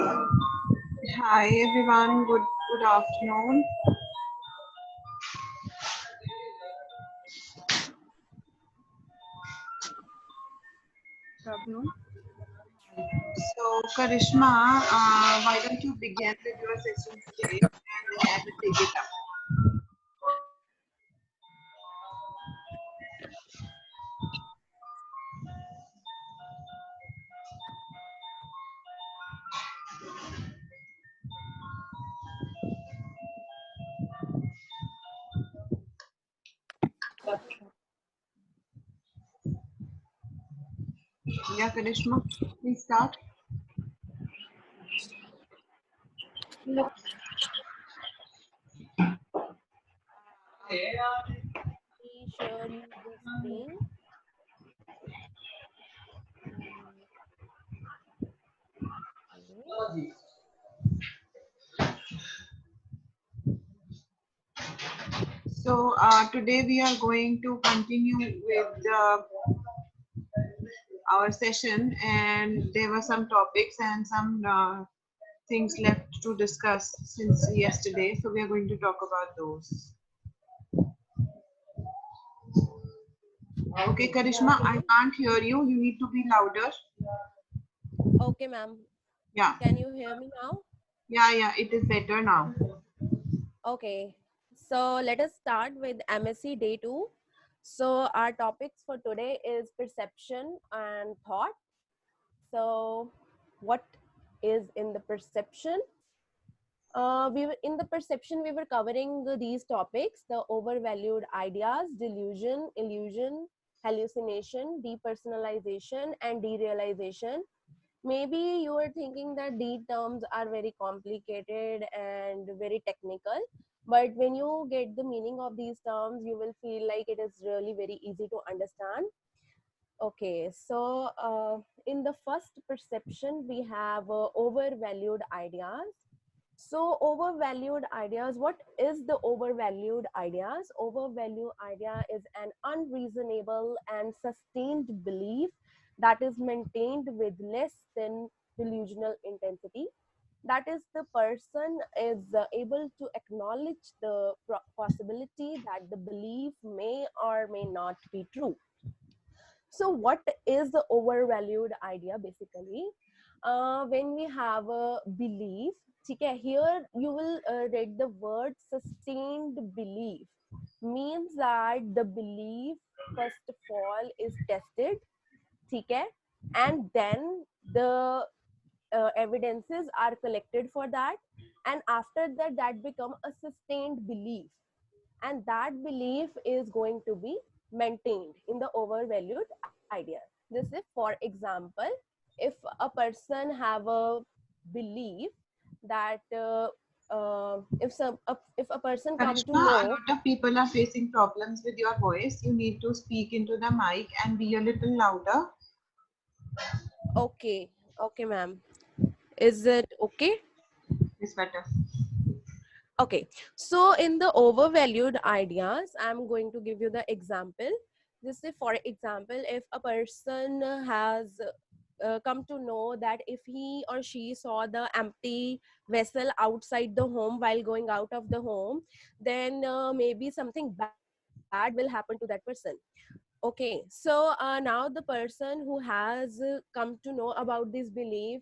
Hi everyone, good afternoon. Good afternoon. So Karishma, why don't you begin with your session today and I will take it up. Yeah, Karishma, please start. Share the screen. Okay. So today we are going to continue with our session, and there were some topics and some things left to discuss since yesterday. So we are going to talk about those. Okay, Karishma, I Okay. can't hear you. You need to be louder. Okay, ma'am. Yeah, Can you hear me now? yeah, it is better now. Okay. So let us start with MSc Day 2. So our topics for today is perception and thought. So what is in the perception? In the perception we were covering these topics: the overvalued ideas, delusion, illusion, hallucination, depersonalization, and derealization. Maybe you are thinking that these terms are very complicated and very technical, but when you get the meaning of these terms, you will feel like it is really very easy to understand. Okay, so in the first perception, we have overvalued ideas. So overvalued ideas, what is the overvalued ideas? Overvalued idea is an unreasonable and sustained belief that is maintained with less than delusional intensity. That is, the person is able to acknowledge the possibility that the belief may or may not be true. So what is the overvalued idea basically? When we have a belief, okay, here you will read the word sustained belief. Means that the belief first of all is tested, okay, and then the evidences are collected for that, and after that that become a sustained belief, and that belief is going to be maintained in the overvalued idea. This is, for example, if a person have a belief that if a person come to Karishma, a know. lot of people are facing problems with your voice. You need to speak into the mic and be a little louder. Okay, okay, ma'am, is it okay? It's better. Okay, so in the overvalued ideas, I'm going to give you the example. Just say, for example, if a person has come to know that if he or she saw the empty vessel outside the home while going out of the home, then maybe something bad will happen to that person. Okay, so now the person who has come to know about this belief,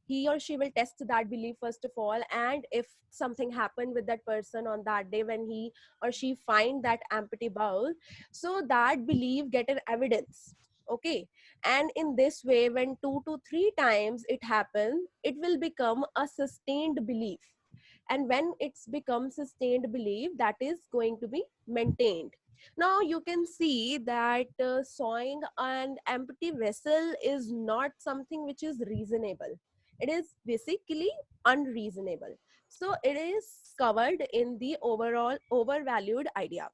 he or she will test that belief first of all, and if something happened with that person on that day when he or she find that empty bowl, so that belief get an evidence. Okay, and in this way, when 2 to 3 times it happens, it will become a sustained belief, and when it's become sustained belief, that is going to be maintained. Now you can see that sawing an empty vessel is not something which is reasonable. It is basically unreasonable. So it is covered in the overall overvalued idea.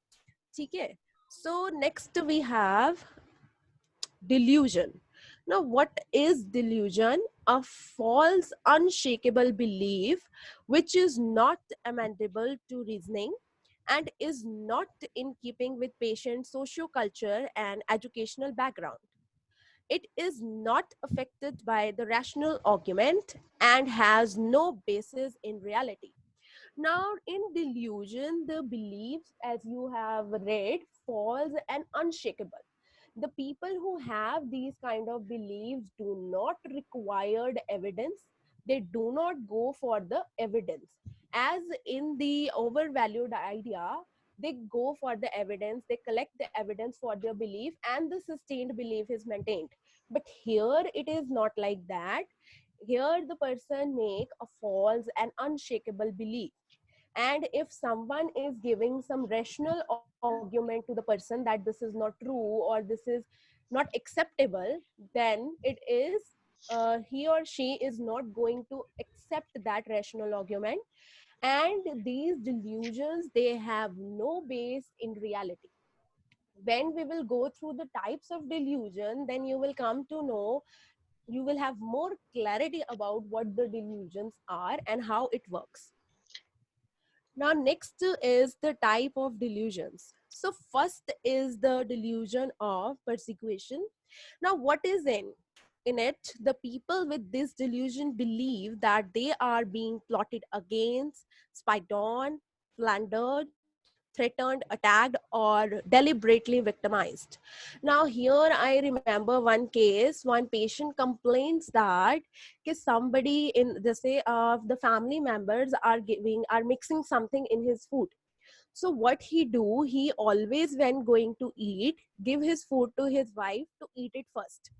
Okay, so next we have delusion. Now, what is delusion? A false, unshakable belief which is not amendable to reasoning and is not in keeping with patient socio-culture and educational background. it is not affected by the rational argument and has no basis in reality. Now, in delusion, the beliefs, as you have read, false and unshakable. The people who have these kind of beliefs do not require evidence. They do not go for the evidence. As in the overvalued idea, they go for the evidence, they collect the evidence for their belief, and the sustained belief is maintained. But here it is not like that. Here the person make a false and unshakable belief, and if someone is giving some rational argument to the person that this is not true or this is not acceptable, then it is he or she is not going to accept that rational argument. And these delusions, they have no base in reality. When we will go through the types of delusion, then you will come to know, you will have more clarity about what the delusions are and how it works. Now, next is the type of delusions. So, first is the delusion of persecution. Now, what is in it? The people with this delusion believe that they are being plotted against, spied on, plundered, threatened, attacked, or deliberately victimized. Now, here I remember one case. One patient complains that somebody in the say the family members are mixing something in his food. So what he do, he always, when going to eat, give his food to his wife to eat it first,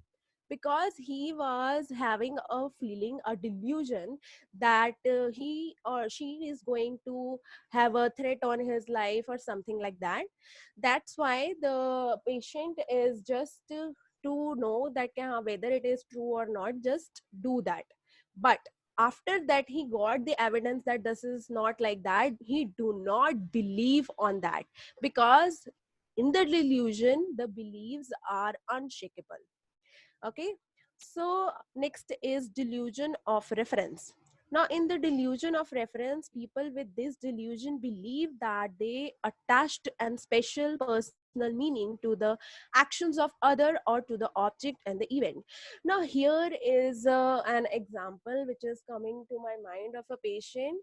because he was having a feeling, a delusion, that he or she is going to have a threat on his life or something like that. That's why the patient is just to know that whether it is true or not, just do that. But after that he got the evidence that this is not like that, he do not believe on that, because in the delusion the beliefs are unshakable. Okay, so next is delusion of reference. Now, in the delusion of reference, people with this delusion believe that they attached and special personal meaning to the actions of other or to the object and the event. Now, here is an example which is coming to my mind of a patient.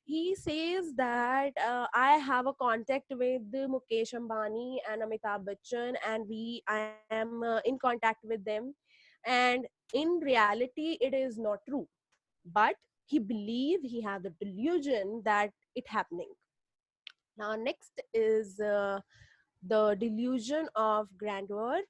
He says that I have a contact with Mukesh Ambani and Amitabh Bachchan, and I am in contact with them. And in reality, it is not true. But he believe, he had the delusion that it happening. Now, next is the delusion of grandeur.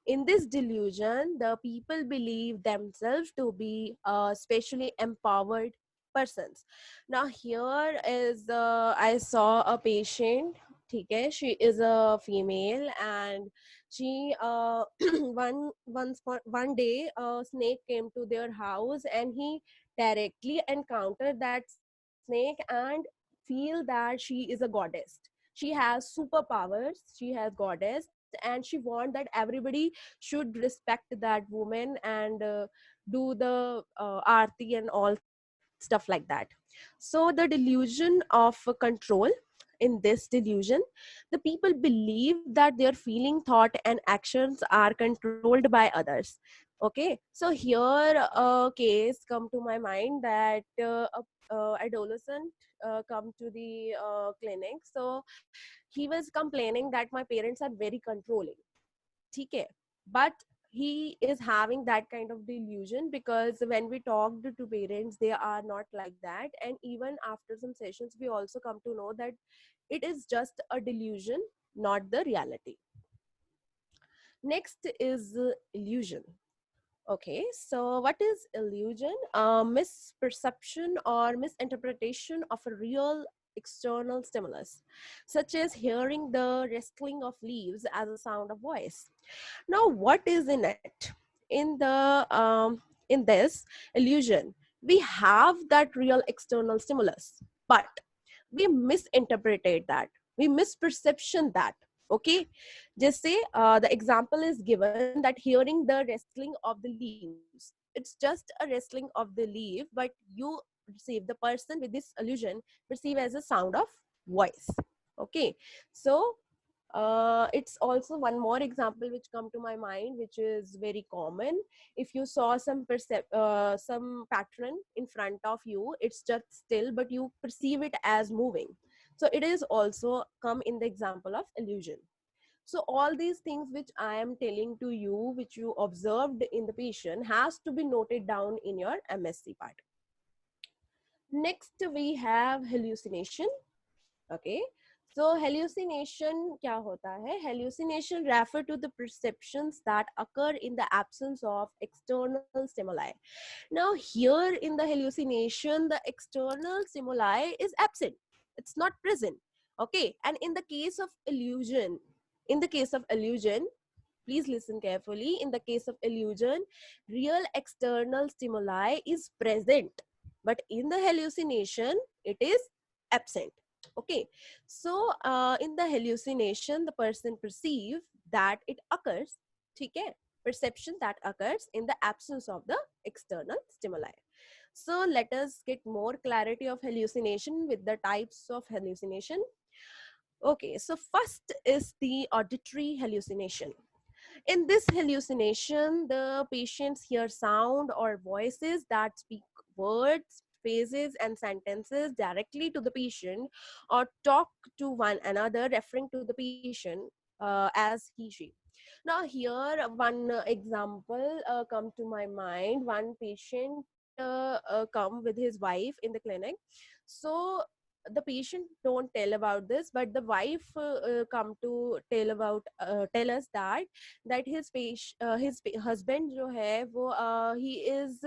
In this delusion, the people believe themselves to be specially empowered persons. Now, here is I saw a patient. Okay, she is a female, and she one day a snake came to their house, and he directly encountered that snake and feel that she is a goddess. She has superpowers, she has goddess, and she want that everybody should respect that woman and do the aarti and all stuff like that. So the delusion of control, in this delusion the people believe that their feeling, thought and actions are controlled by others. Okay, so here a case come to my mind that a adolescent come to the clinic. So he was complaining that my parents are very controlling. Okay, but he is having that kind of delusion, because when we talked to parents, they are not like that. And even after some sessions, we also come to know that it is just a delusion, not the reality. Next is illusion. Okay, so what is illusion? A misperception or misinterpretation of a real external stimulus, such as hearing the rustling of leaves as a sound of voice. Now, what is in it? In this illusion, we have that real external stimulus, but we misinterpreted that, we misperception that. Okay, just say the example is given that hearing the rustling of the leaves, it's just a rustling of the leaf, but you receive, the person with this illusion perceive as a sound of voice. Okay, so It's also one more example which come to my mind, which is very common. If you saw some pattern in front of you, it's just still, but you perceive it as moving. So it is also come in the example of illusion. So all these things which I am telling to you, which you observed in the patient, has to be noted down in your MSc part. Next we have hallucination. Okay, so hallucination क्या होता है? Hallucination refer to the perceptions that occur in the absence of external stimuli. Now here in the hallucination, the external stimuli is absent, it's not present. Okay, and in the case of illusion, please listen carefully. In the case of illusion, real external stimuli is present, but in the hallucination, it is absent. Okay, so in the hallucination, the person perceive that it occurs. ठीक है? Perception that occurs in the absence of the external stimuli. So let us get more clarity of hallucination with the types of hallucination. Okay, so first is the auditory hallucination. In this hallucination, the patients hear sound or voices that speak words, phrases, and sentences directly to the patient, or talk to one another, referring to the patient as he, she. Now, here one example come to my mind. One patient come with his wife in the clinic. So the patient don't tell about this, but the wife come to tell us that his husband जो है वो he is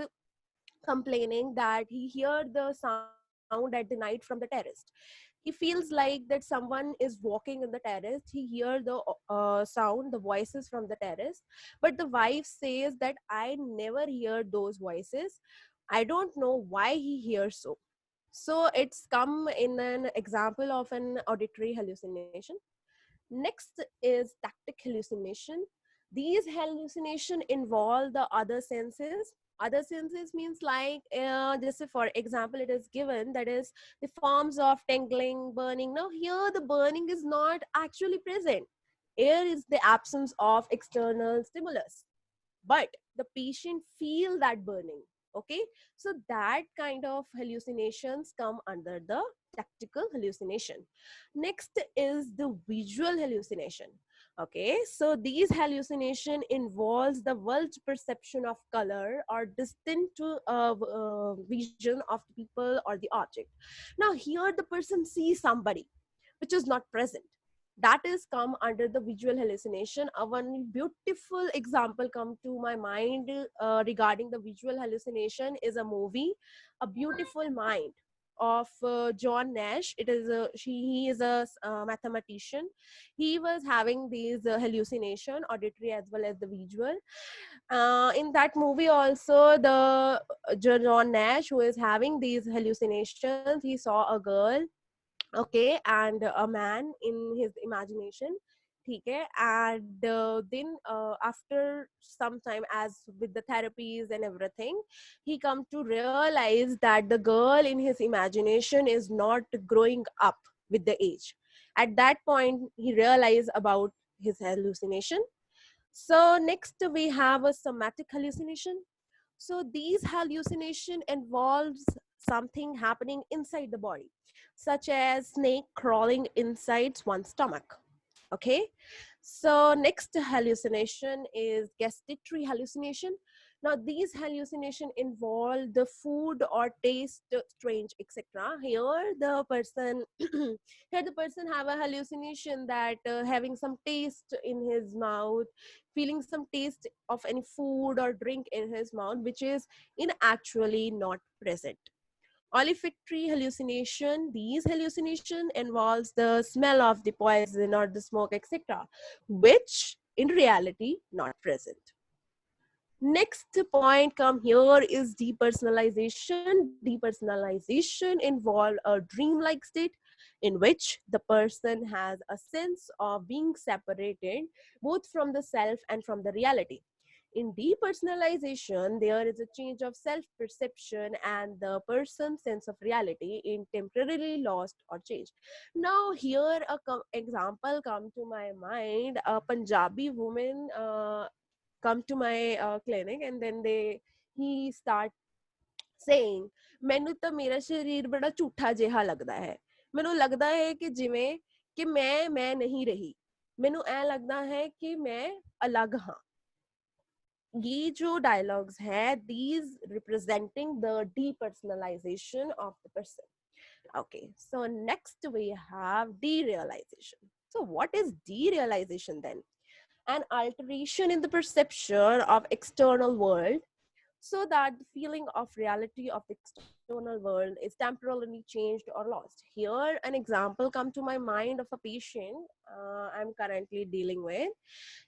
complaining that he hear the sound at the night from the terrace. He feels like that someone is walking in the terrace. He hear the sound, the voices from the terrace, but the wife says that I never hear those voices. I don't know why he hears so. So it's come in an example of an auditory hallucination. Next is tactic hallucination. These hallucination involve the other senses. Other senses means like, just for example, it is given that is the forms of tingling, burning. Now here the burning is not actually present. Here is the absence of external stimulus, but the patient feel that burning. Okay, so that kind of hallucinations come under the tactical hallucination. Next is the visual hallucination. Okay, so these hallucination involves the world's perception of color or distinct vision of the people or the object. Now here the person sees somebody which is not present. That is come under the visual hallucination. A one beautiful example come to my mind regarding the visual hallucination is a movie, A Beautiful Mind, of John Nash. He is a mathematician. He was having these hallucination, auditory as well as the visual. In that movie also, the John Nash, who is having these hallucinations, he saw a girl, okay, and a man in his imagination. Okay, and then after some time, as with the therapies and everything, he come to realize that the girl in his imagination is not growing up with the age. At that point he realized about his hallucination. So next we have a somatic hallucination. So these hallucination involves something happening inside the body, such as snake crawling inside one's stomach. Okay, so next hallucination is gustatory hallucination. Now these hallucination involve the food or taste strange, etc. Here the person here the person have a hallucination that having some taste in his mouth, feeling some taste of any food or drink in his mouth, which is in actually not present. Olfactory hallucination. These hallucination involves the smell of the poison or the smoke, etc., which in reality not present. Next point come here is depersonalization. Depersonalization involve a dreamlike state in which the person has a sense of being separated both from the self and from the reality. In depersonalization, there is a change of self-perception and the person's sense of reality in temporarily lost or changed. Now, here a example come to my mind. A Punjabi woman come to my clinic, and then he start saying, ਮੈਨੂੰ ਤਾਂ ਮੇਰਾ ਸਰੀਰ ਬੜਾ ਝੂਠਾ ਜਿਹਾ ਲੱਗਦਾ ਹੈ, ਮੈਨੂੰ ਲੱਗਦਾ ਹੈ ਕਿ ਜਿਵੇਂ ਕਿ ਮੈਂ ਨਹੀਂ ਰਹੀ, ਮੈਨੂੰ ਐ ਲੱਗਦਾ ਹੈ ਕਿ ਮੈਂ ਅਲੱਗ ਹਾਂ। ये जो dialogues है, these representing the depersonalization of the person. Okay, so next we have derealization. So what is derealization then? An alteration in the perception of external world, so that the feeling of reality of the external world is temporarily changed or lost. Here an example come to my mind of a patient I'm currently dealing with.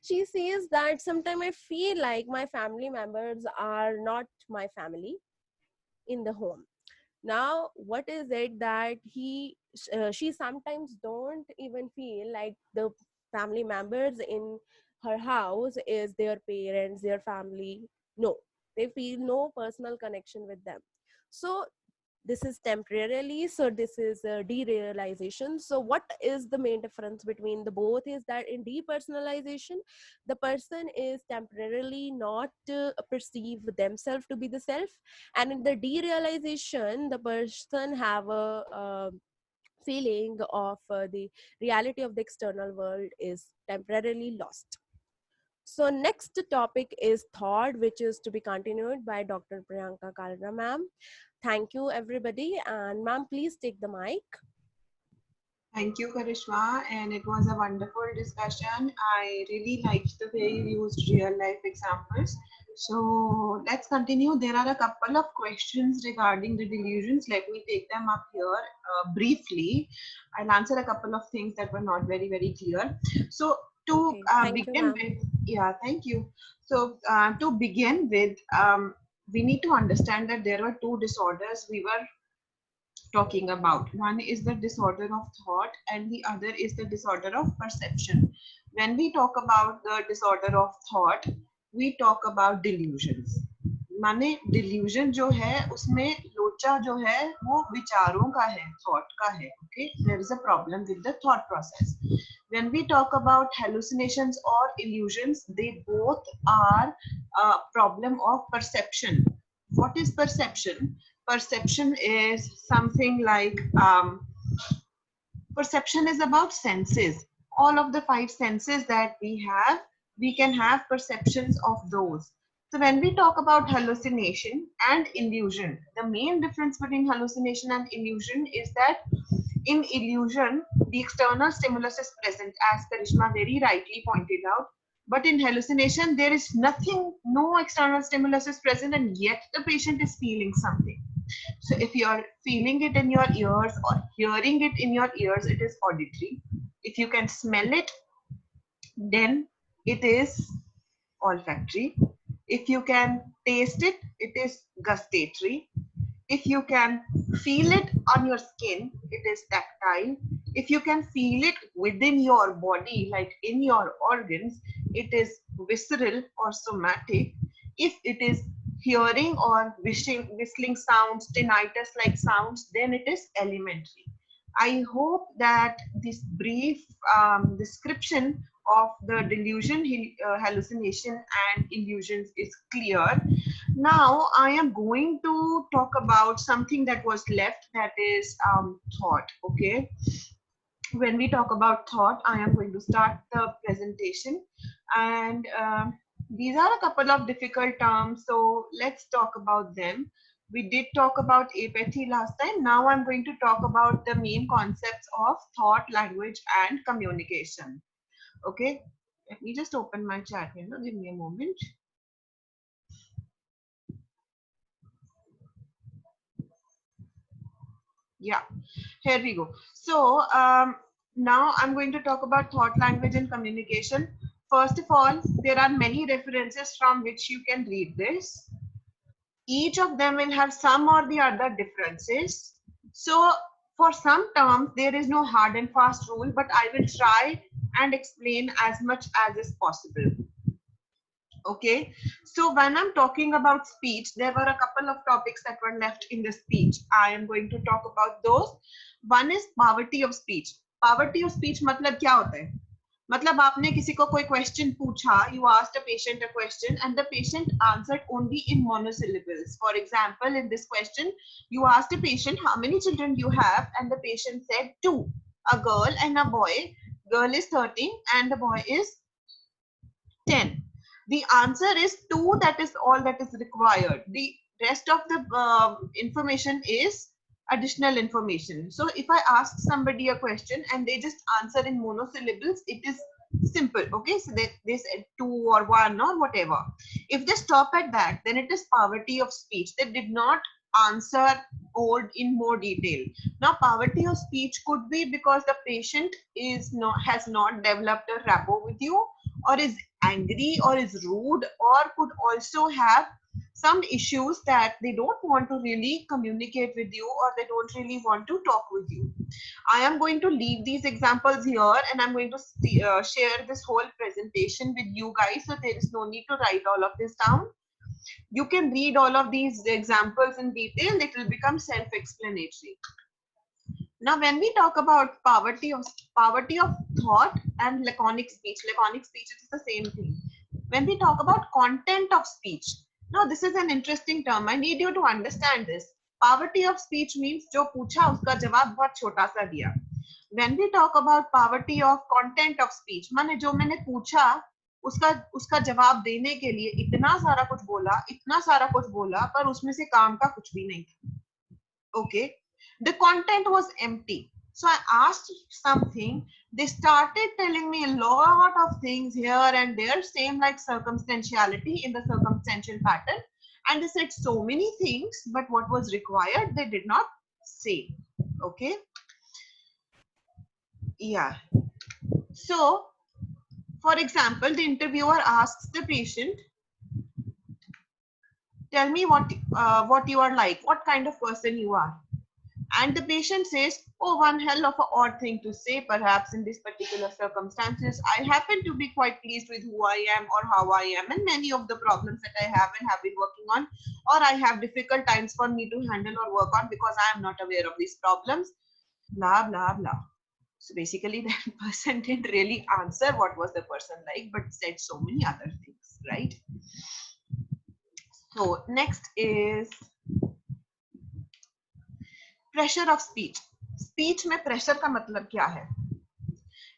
She says that sometimes I feel like my family members are not my family in the home. Now what is it that she sometimes don't even feel like the family members in her house is their parents, their family. No, they feel no personal connection with them. So this is temporarily, so this is derealization. So what is the main difference between the both is that in depersonalization, the person is temporarily not perceive themselves to be the self, and in the derealization, the person have a feeling of the reality of the external world is temporarily lost. So next topic is thought, which is to be continued by Dr. Priyanka Kalra ma'am. Thank you everybody, and ma'am please take the mic. Thank you, Karishma, and it was a wonderful discussion. I really liked the way you used real life examples. So let's continue. There are a couple of questions regarding the delusions. Let me take them up here briefly. I'll answer a couple of things that were not very clear. So to Okay, thank you begin ma'am. with, yeah, thank you. So to begin with, we need to understand that there were two disorders we were talking about. One is the disorder of thought and the other is the disorder of perception. When we talk about the disorder of thought, we talk about delusions. माने delusion जो है उसमें लोचा जो है वो विचारों का है, thought का है. Okay, there is a problem with the thought process. When we talk about hallucinations or illusions, they both are a problem of perception. What is perception? Perception is something like perception is about senses. All of the five senses that we have, we can have perceptions of those. So when we talk about hallucination and illusion, the main difference between hallucination and illusion is that in illusion, the external stimulus is present, as Karishma very rightly pointed out. But in hallucination, there is nothing, no external stimulus is present, and yet the patient is feeling something. So if you are feeling it in your ears or hearing it in your ears, it is auditory. If you can smell it, then it is olfactory. If you can taste it, it is gustatory. If you can feel it on your skin, it is tactile. If you can feel it within your body, like in your organs, it is visceral or somatic. If it is hearing or whistling sounds, tinnitus-like sounds, then it is elementary. I hope that this brief description of the delusion, hallucination, and illusions is clear. Now I am going to talk about something that was left, that is thought. Okay, when we talk about thought, I am going to start the presentation, and these are a couple of difficult terms, so let's talk about them. We did talk about apathy last time. Now I'm going to talk about the main concepts of thought, language, and communication. Okay, let me just open my chat window. Give me a moment. Yeah, here we go. So now I'm going to talk about thought, language, and communication. First of all, there are many references from which you can read this. Each of them will have some or the other differences. So for some terms, there is no hard and fast rule, but I will try and explain as much as is possible. Okay, so when I'm talking about speech, there were a couple of topics that were left in the speech. I am going to talk about those. One is poverty of speech. Poverty of speech मतलब क्या होता है? मतलब आपने किसी को कोई question पूछा, you asked a patient a question and the patient answered only in monosyllables. For example, in this question, you asked a patient how many children you have and the patient said two, a girl and a boy. Girl is 13 and the boy is 10. The answer is 2, that is all that is required. The rest of the information is additional information. So if I ask somebody a question and they just answer in monosyllables, it is simple. Okay, so they said 2 or 1 or whatever. If they stop at that, then it is poverty of speech. They did not answer or in more detail. Now poverty of speech could be because the patient has not developed a rapport with you, or is angry, or is rude, or could also have some issues that they don't want to really communicate with you, or they don't really want to talk with you. I am going to leave these examples here and I'm going to share this whole presentation with you guys, so there is no need to write all of this down. You can read all of these examples in detail. It will become self-explanatory. Now, when we talk about poverty of thought and laconic speech is the same thing. When we talk about content of speech, now this is an interesting term. I need you to understand this. Poverty of speech means जो पूछा उसका जवाब बहुत छोटा सा दिया. When we talk about poverty of content of speech, माने जो मैंने पूछा उसका उसका जवाब देने के लिए इतना सारा कुछ बोला पर उसमें से काम का कुछ भी नहीं था. Okay, the content was empty. So I asked something. They started telling me a lot of things here and there, same like circumstantiality in the circumstantial pattern. And they said so many things, but what was required, they did not say. Okay. Yeah. So, for example, the interviewer asks the patient, tell me what you are like, what kind of person you are. And the patient says, oh, one hell of a odd thing to say, perhaps in this particular circumstances. I happen to be quite pleased with who I am or how I am, and many of the problems that I have and have been working on, or I have difficult times for me to handle or work on because I am not aware of these problems. Blah, blah, blah. So basically, that person didn't really answer what was the person like, but said so many other things, right? So next is pressure of speech. Speech में pressure का मतलब क्या है?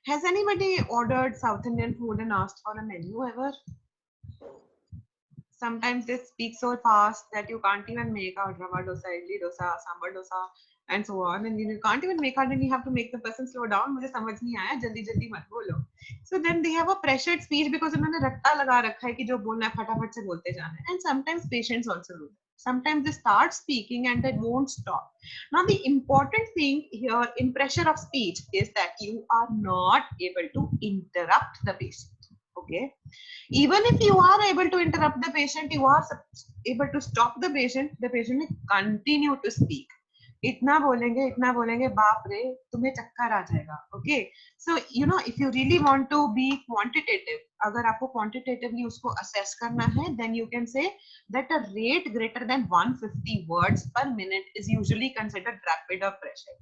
Has anybody ordered South Indian food and asked for a menu ever? Sometimes they speak so fast that you can't even make out rava dosa, idli dosa, sambar dosa, and so on. And you can't even make out, and you have to make the person slow down. मुझे समझ नहीं आया, जल्दी जल्दी मत बोलो. So then they have a pressured speech because उन्होंने रट्टा लगा रखा है कि जो बोलना है फटाफट से बोलते जाना है. And sometimes patients also do that. Sometimes they start speaking and they won't stop. Now the important thing here in pressure of speech is that you are not able to interrupt the patient. Okay, even if you are able to interrupt the patient, you are able to stop the patient will continue to speak. इतना बोलेंगे बाप रे तुम्हें चक्कर आ जाएगा. Okay, so you know, if you really want to be quantitative, अगर आपको quantitatively उसको assess करना है, then you can say that a rate greater than 150 words per minute is usually considered rapid or pressure.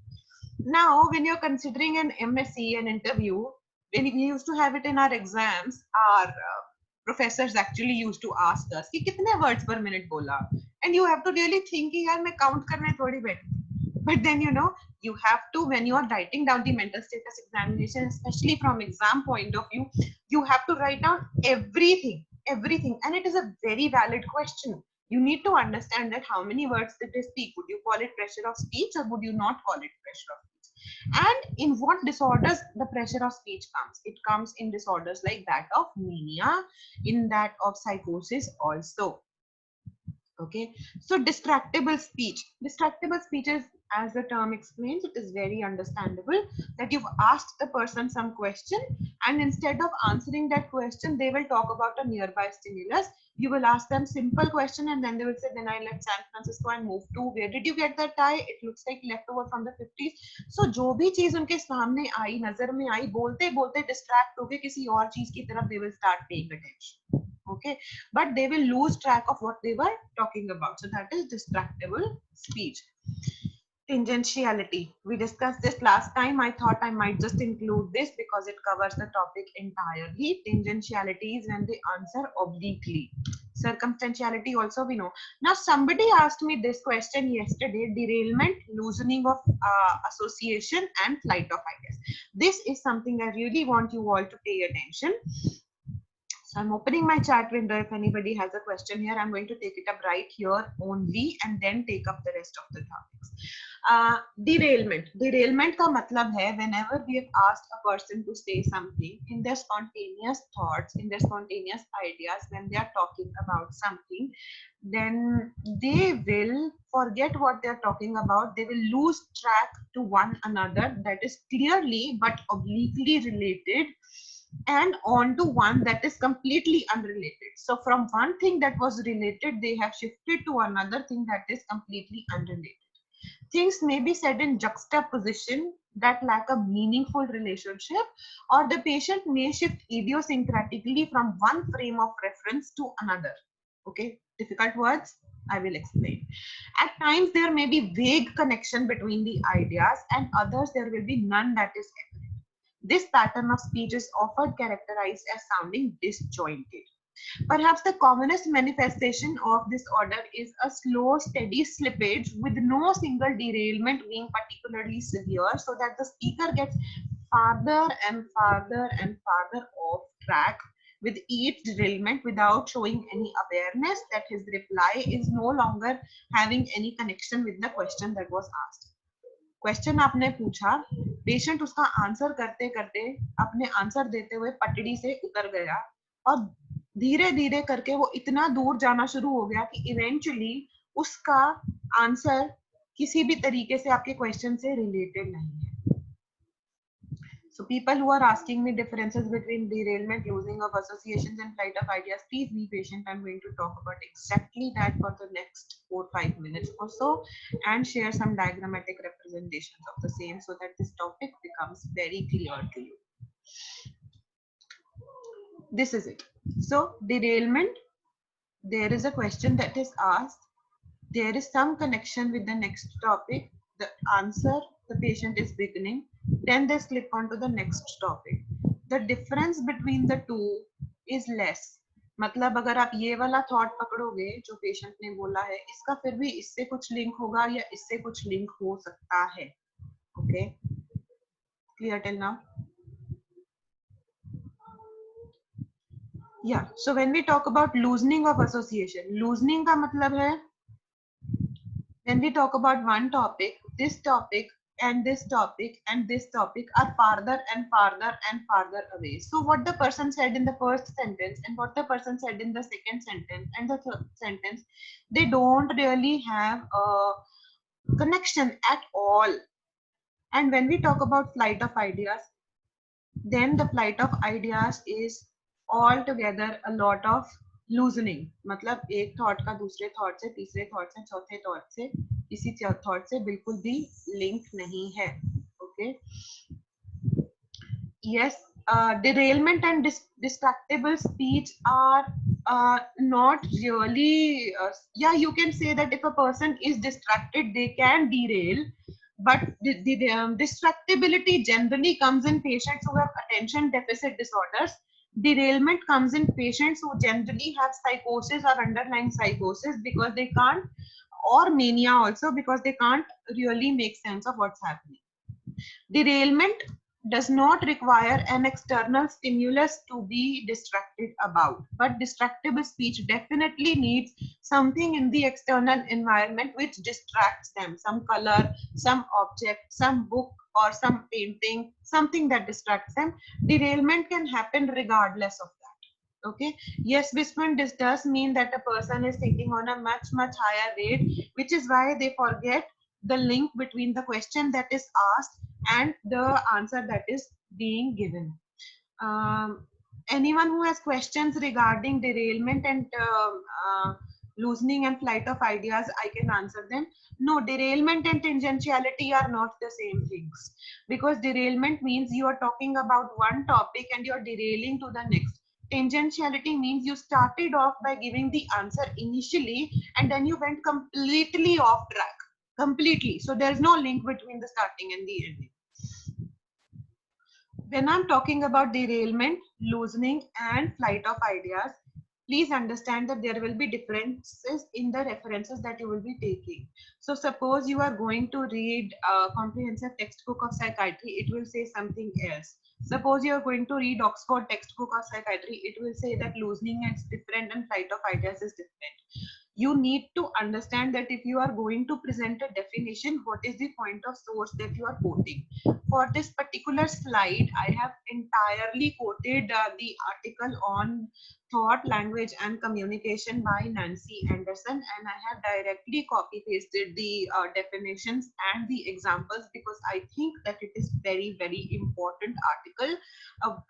Now when you're considering an MSc, an interview, when we used to have it in our exams, our professors actually used to ask us कि कितने words per minute बोला, and you have to really think कि यार मैं count करने थोड़ी बैठी. But then you know, you have to, when you are writing down the mental status examination, especially from exam point of view, you have to write down everything, and it is a very valid question. You need to understand that how many words did they speak. Would you call it pressure of speech or would you not call it pressure of speech? And in what disorders the pressure of speech comes? It comes in disorders like that of mania, in that of psychosis also. Okay, so distractible speech is, as the term explains, it is very understandable that you've asked the person some question and instead of answering that question they will talk about a nearby stimulus. You will ask them simple question and then they will say, then I left San Francisco and moved to, where did you get that tie? It looks like leftover from the 50s. So जो भी चीज उनके सामने आई, नजर में आई, बोलते बोलते distract होके किसी और चीज की तरफ they will start paying attention. Okay, but they will lose track of what they were talking about. So that is destructible speech. Tangentiality. We discussed this last time. I thought I might just include this because it covers the topic entirely. Tangentiality is when they answer obliquely. Circumstantiality also we know. Now somebody asked me this question yesterday: derailment, loosening of association, and flight of ideas. This is something I really want you all to pay attention. So I'm opening my chat window. If anybody has a question here, I'm going to take it up right here only and then take up the rest of the topics. Derailment. Derailment का मतलब है whenever we have asked a person to say something in their spontaneous thoughts, in their spontaneous ideas, when they are talking about something, then they will forget what they are talking about. They will lose track to one another that is clearly but obliquely related and on to one that is completely unrelated. So from one thing that was related, they have shifted to another thing that is completely unrelated. Things may be said in juxtaposition that lack a meaningful relationship, or the patient may shift idiosyncratically from one frame of reference to another. Okay, difficult words, I will explain. At times there may be vague connection between the ideas, and others there will be none that is apparent. This pattern of speech is often characterized as sounding disjointed. Perhaps the commonest manifestation of this order is a slow, steady slippage with no single derailment being particularly severe, so that the speaker gets farther and farther and farther off track with each derailment without showing any awareness that his reply is no longer having any connection with the question that was asked. Question आपने पूछा, patient उसका answer करते करते अपने answer देते हुए पटड़ी से उतर गया और धीरे धीरे करके वो इतना दूर जाना शुरू हो गया कि इवेंचुअली उसका आंसर किसी भी तरीके से आपके क्वेश्चन से रिलेटेड नहीं है. So people who are asking me differences between derailment, losing of associations, and flight of ideas, please be patient. I'm going to talk about exactly that for the next 4-5 minutes or so and share some diagrammatic representations of the same so that this topic becomes very clear to you. This is it. So derailment, there is a question that is asked. There is some connection with the next topic. The answer the patient is beginning. Then they slip on to the next topic. The difference between the two is less. मतलब अगर आप ये वाला thought पकड़ोगे जो patient ने बोला है, इसका फिर भी इससे कुछ लिंक होगा या इससे कुछ लिंक हो सकता है. Okay, clear till now? Yeah, so when we talk about loosening of association, loosening का मतलब है when we talk about one topic, this topic and this topic and this topic are farther and farther and farther away. So what the person said in the first sentence and what the person said in the second sentence and the third sentence, they don't really have a connection at all. And when we talk about flight of ideas, then the flight of ideas is altogether a lot of loosening. मतलब एक thought का दूसरे thought से, तीसरे thought से, चौथे thought से, इसी थॉट से बिल्कुल भी लिंक नहीं है. Okay, yes, derailment and distractible speech are not really yeah, you can say that if a person is distracted they can derail, but the distractibility generally comes in patients who have attention deficit disorders. Derailment comes in patients who generally have psychosis or underlying psychosis because they can't, or mania also, because they can't really make sense of what's happening. Derailment does not require an external stimulus to be distracted about, but distractible speech definitely needs something in the external environment which distracts them, some color, some object, some book or some painting, something that distracts them. Derailment can happen regardless of that. Okay, yes, Bisman, this does mean that a person is thinking on a much higher rate, which is why they forget the link between the question that is asked and the answer that is being given. Anyone who has questions regarding derailment and loosening and flight of ideas, I can answer them. No, derailment and tangentiality are not the same things, because derailment means you are talking about one topic and you're derailing to the next. Tangentiality means you started off by giving the answer initially and then you went completely off track. Completely. So there's no link between the starting and the ending. When I'm talking about derailment, loosening, and flight of ideas, please understand that there will be differences in the references that you will be taking. So suppose you are going to read a comprehensive textbook of psychiatry, it will say something else. Suppose you are going to read Oxford textbook of psychiatry, it will say that loosening is different and flight of ideas is different. You need to understand that if you are going to present a definition, what is the point of source that you are quoting. For this particular slide, I have entirely quoted the article on thought, language, and communication by Nancy Anderson, and I have directly copy pasted the definitions and the examples because I think that it is very, very important article,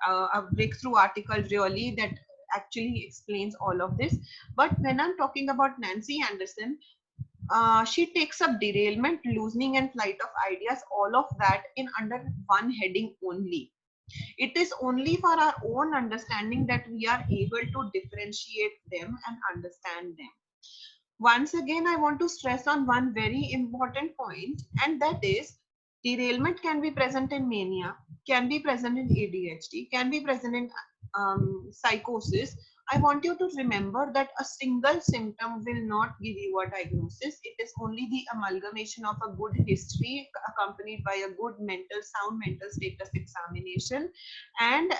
a breakthrough article really that actually explains all of this. But when I'm talking about Nancy Anderson, she takes up derailment, loosening, and flight of ideas, all of that in under one heading only. It is only for our own understanding that we are able to differentiate them and understand them. Once again, I want to stress on one very important point, and that is derailment can be present in mania, can be present in ADHD, can be present in psychosis. I want you to remember that a single symptom will not give you a diagnosis. It is only the amalgamation of a good history accompanied by a good sound mental status examination and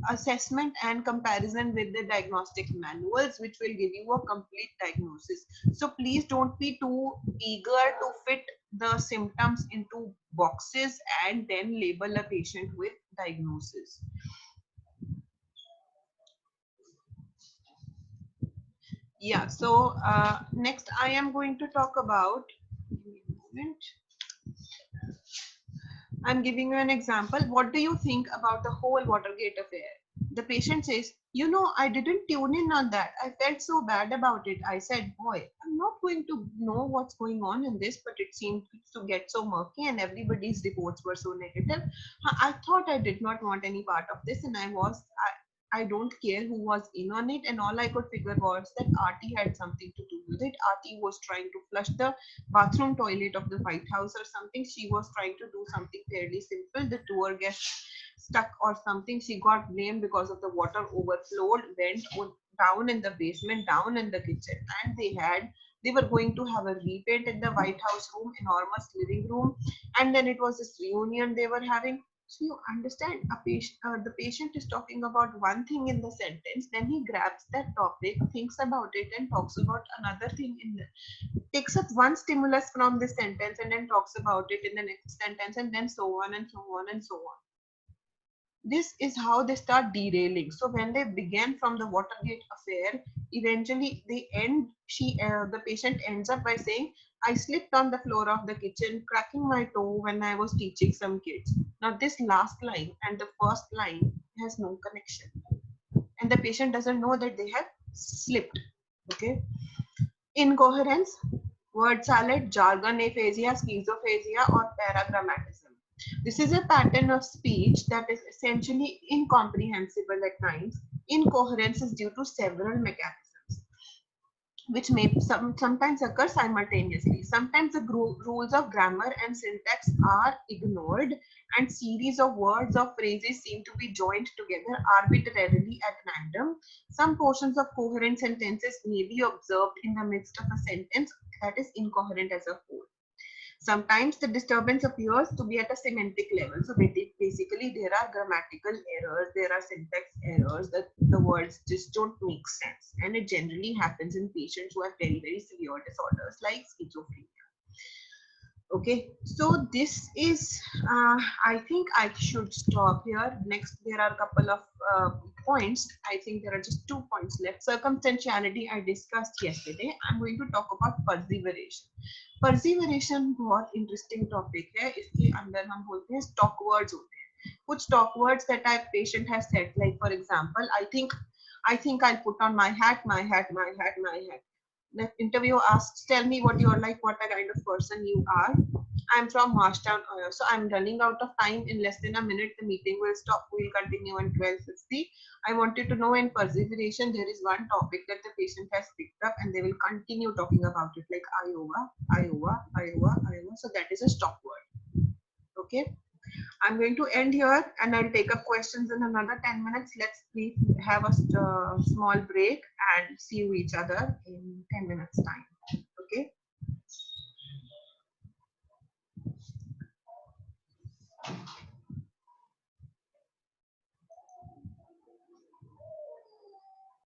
assessment and comparison with the diagnostic manuals, which will give you a complete diagnosis. So please don't be too eager to fit the symptoms into boxes and then label a patient with diagnosis. Yeah, so next I am going to talk about, give me a moment. I'm giving you an example. What do you think about the whole Watergate affair? The patient says, you know, I didn't tune in on that. I felt so bad about it. I said, boy, I'm not going to know what's going on in this, but it seemed to get so murky and everybody's reports were so negative. I thought I did not want any part of this and I don't care who was in on it, and all I could figure was that Artie had something to do with it. Artie was trying to flush the bathroom toilet of the White House or something. She was trying to do something fairly simple. The tour guest stuck or something. She got blamed because of the water overflowed, went down in the basement, down in the kitchen, and they were going to have a repaint in the White House room, enormous living room, and then it was this reunion they were having. So you understand, the patient is talking about one thing in the sentence, then he grabs that topic, thinks about it, and talks about another thing in the takes up one stimulus from this sentence and then talks about it in the next sentence, and then so on and so on and so on. This is how they start derailing. So when they began from the Watergate affair, eventually the patient ends up by saying, I slipped on the floor of the kitchen, cracking my toe when I was teaching some kids. Now this last line and the first line has no connection. And the patient doesn't know that they have slipped. Okay. Incoherence, word salad, jargon aphasia, schizophasia, or paragrammatism. This is a pattern of speech that is essentially incomprehensible at times. Incoherence is due to several mechanisms, which may sometimes occur simultaneously. Sometimes the rules of grammar and syntax are ignored, and series of words or phrases seem to be joined together arbitrarily at random. Some portions of coherent sentences may be observed in the midst of a sentence that is incoherent as a whole. Sometimes the disturbance appears to be at a semantic level. So basically there are grammatical errors, there are syntax errors, that the words just don't make sense. And it generally happens in patients who have very, very severe disorders like schizophrenia. Okay, so this is, I think I should stop here. Next, there are a couple of points. I think there are just 2 points left. Circumstantiality I discussed yesterday. I'm going to talk about perseveration. Perseveration बहुत interesting topic है. इसके अंदर हम बोलते हैं stock words होते हैं. कुछ stock words that a patient has said, like for example, I think I'll put on my hat. The interviewer asks, tell me what you're like, what kind of person you are. I'm from Marshtown, Ohio. So I'm running out of time. In less than a minute, the meeting will stop. We'll continue on 12:50. I wanted to know in perseveration, there is one topic that the patient has picked up and they will continue talking about it like Iowa, Iowa, Iowa, Iowa. So that is a stop word. Okay. I'm going to end here and I'll take up questions in another 10 minutes. Let's please have a small break and see you each other in 10 minutes time.